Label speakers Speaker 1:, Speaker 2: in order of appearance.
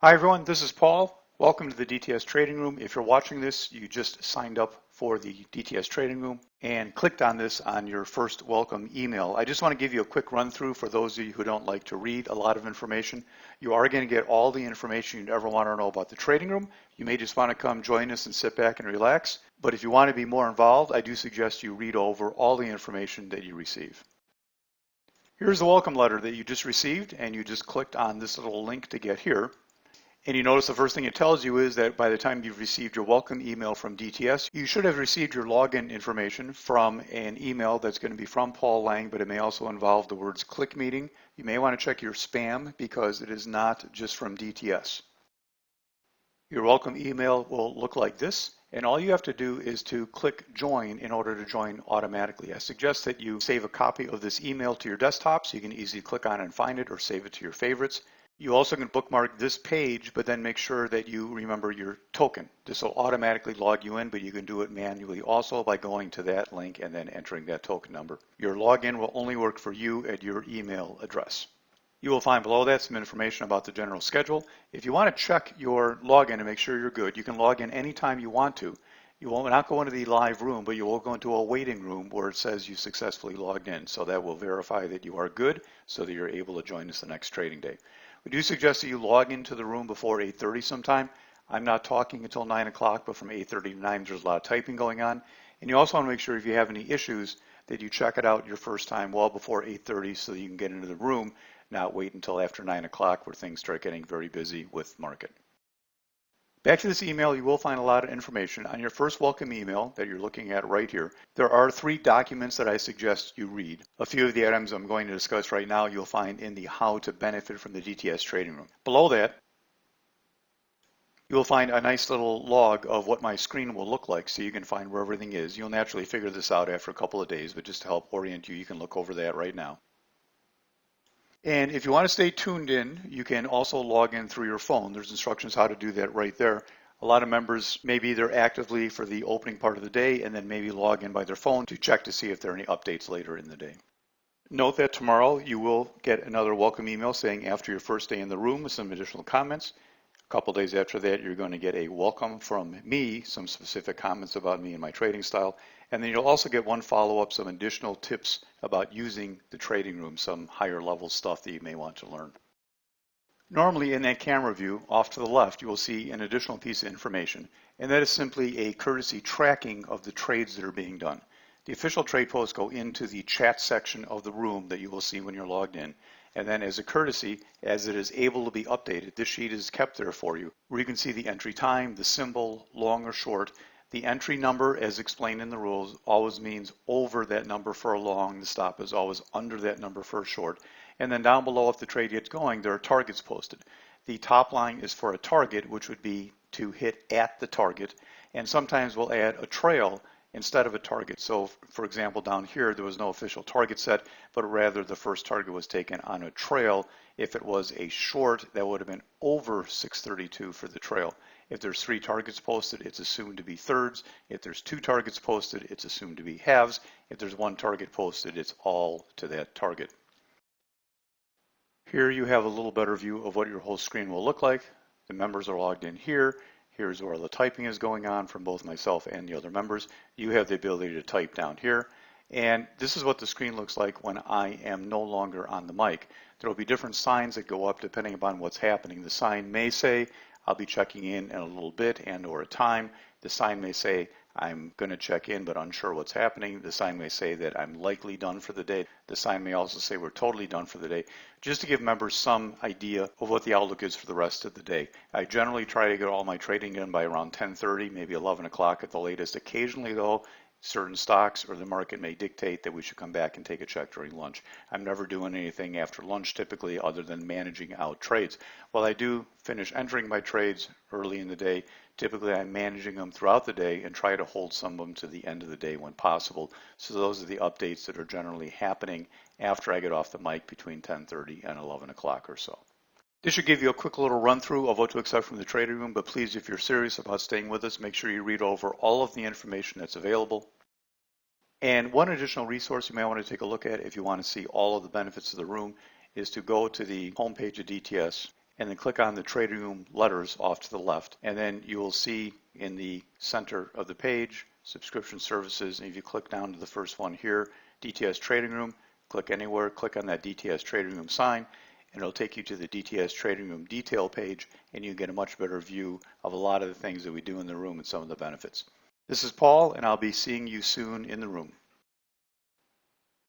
Speaker 1: Hi everyone, this is Paul. Welcome to the DTS Trading Room. If you're watching this, you just signed up for the DTS Trading Room and clicked on this on your first welcome email. I just want to give you a quick run through for those of you who don't like to read a lot of information. You are going to get all the information you'd ever want to know about the trading room. You may just want to come join us and sit back and relax. But if you want to be more involved, I do suggest you read over all the information that you receive. Here's the welcome letter that you just received, and you just clicked on this little link to get here. And you notice the first thing it tells you is that by the time you've received your welcome email from DTS, you should have received your login information from an email that's going to be from Paul Lang, but it may also involve the words click meeting. You may want to check your spam because it is not just from DTS. Your welcome email will look like this, and all you have to do is to click join in order to join automatically. I suggest that you save a copy of this email to your desktop so you can easily click on it and find it, or save it to your favorites. You also can bookmark this page, but then make sure that you remember your token. This will automatically log you in, but you can do it manually also by going to that link and then entering that token number. Your login will only work for you at your email address. You will find below that some information about the general schedule. If you want to check your login and make sure you're good, you can log in anytime you want to. You will not go into the live room, but you will go into a waiting room where it says you successfully logged in. So that will verify that you are good so that you're able to join us the next trading day. We do suggest that you log into the room before 8:30 sometime. I'm not talking until 9 o'clock, but from 8:30 to 9, there's a lot of typing going on. And you also want to make sure if you have any issues that you check it out your first time well before 8:30 so that you can get into the room, not wait until after 9 o'clock where things start getting very busy with market. Back to this email, you will find a lot of information. On your first welcome email that you're looking at right here, there are 3 documents that I suggest you read. A few of the items I'm going to discuss right now you'll find in the How to Benefit from the DTS Trading Room. Below that, you will find a nice little log of what my screen will look like so you can find where everything is. You'll naturally figure this out after a couple of days, but just to help orient you, you can look over that right now. And if you want to stay tuned in, you can also log in through your phone. There's instructions how to do that right there. A lot of members may be there actively for the opening part of the day and then maybe log in by their phone to check to see if there are any updates later in the day. Note that tomorrow you will get another welcome email saying after your first day in the room with some additional comments. A couple days after that, you're going to get a welcome from me, some specific comments about me and my trading style. And then you'll also get one follow-up, some additional tips about using the trading room, some higher level stuff that you may want to learn. Normally in that camera view, off to the left, you will see an additional piece of information, and that is simply a courtesy tracking of the trades that are being done. The official trade posts go into the chat section of the room that you will see when you're logged in. And then as a courtesy, as it is able to be updated, this sheet is kept there for you, where you can see the entry time, the symbol, long or short. The entry number, as explained in the rules, always means over that number for a long. The stop is always under that number for a short. And then down below, if the trade gets going, there are targets posted. The top line is for a target, which would be to hit at the target. And sometimes we'll add a trail instead of a target. So for example, down here, there was no official target set, but rather the first target was taken on a trail. If it was a short, that would have been over 632 for the trail. If there's 3 targets posted, it's assumed to be thirds. If there's 2 targets posted, it's assumed to be halves. If there's 1 target posted, it's all to that target. Here you have a little better view of what your whole screen will look like. The members are logged in here. Here's where the typing is going on from both myself and the other members. You have the ability to type down here. And this is what the screen looks like when I am no longer on the mic. There will be different signs that go up depending upon what's happening. The sign may say, I'll be checking in a little bit and or a time. The sign may say, I'm going to check in but unsure what's happening. The sign may say that I'm likely done for the day. The sign may also say we're totally done for the day, just to give members some idea of what the outlook is for the rest of the day. I generally try to get all my trading done by around 10:30, maybe 11 o'clock at the latest. Occasionally though, certain stocks or the market may dictate that we should come back and take a check during lunch. I'm never doing anything after lunch typically other than managing out trades. While I do finish entering my trades early in the day, typically I'm managing them throughout the day and try to hold some of them to the end of the day when possible. So those are the updates that are generally happening after I get off the mic between 10:30 and 11 o'clock or so. This should give you a quick little run through of what to expect from the trading room, but please, if you're serious about staying with us, make sure you read over all of the information that's available. And one additional resource you may want to take a look at if you want to see all of the benefits of the room is to go to the homepage of DTS and then click on the trading room letters off to the left. And then you will see in the center of the page, subscription services. And if you click down to the first one here, DTS Trading Room, click anywhere, click on that DTS Trading Room sign, and it'll take you to the DTS Trading Room detail page, and you get a much better view of a lot of the things that we do in the room and some of the benefits. This is Paul, and I'll be seeing you soon in the room.